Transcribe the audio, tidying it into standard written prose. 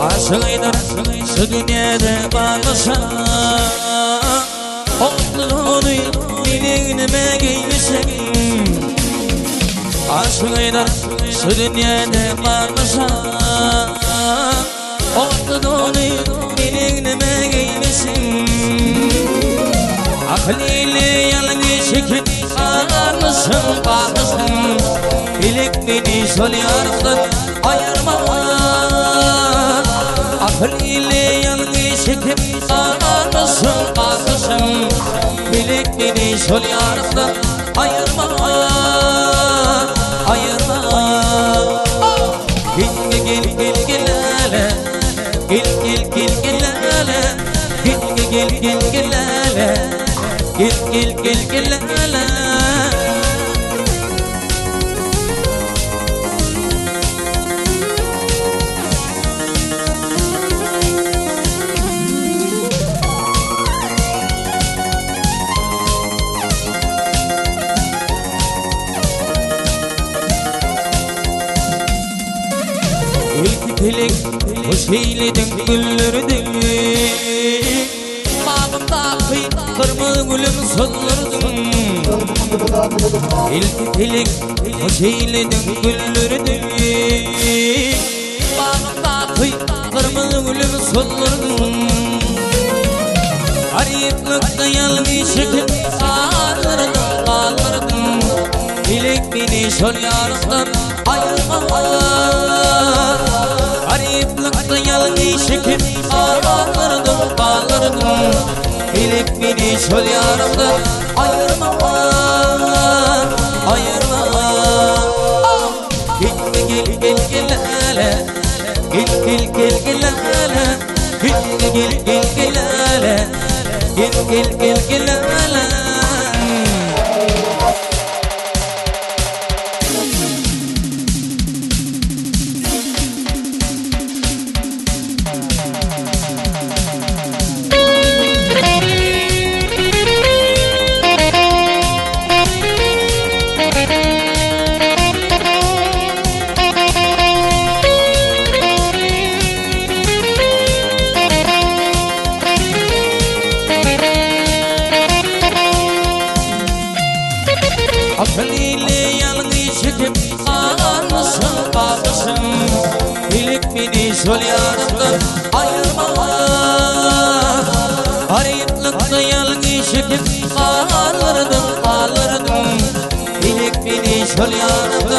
Aşığıdır şu dünyada barmışa Oğlunu dilinime giymişim Aşığıdır şu dünyada barmışa Oğlunu dilinime giymişim Akliyle yalnız şekil ağırmışım bakmışım Bilik beni sol yarımdan ayırma Akliyle yalnız şekil ağırmışım bakmışım Bilik beni sol yarımdan ayırma Ayırma Gel gel gel gel hele Gel gel gel gel hele Gel gel gel gel hele Gel gel gel gel hele Dilek hoş eyledin güllerdi Bağımdaki kırmızı gülüm sollardın Dilek hoş eyledin güllerdi Bağımdaki kırmızı gülüm sollardın Gariplikte yalnız şekil ağlardım Dilek beni sol yarımdan ayırma Gariplikte yalnız şekil ağlardım Dilek beni sol yarımdan ayırma Ayırma Gel gel gel gel hele Gel gel gel gel hele Gel gel gel gel hele Gel gel gel gel hele Akliyle yalnız çekip ağırmışım bakmışım Bilip beni sol yarımdan ayırma Gariplikte yalnız çekip ağlardım Bilip beni sol yarımdan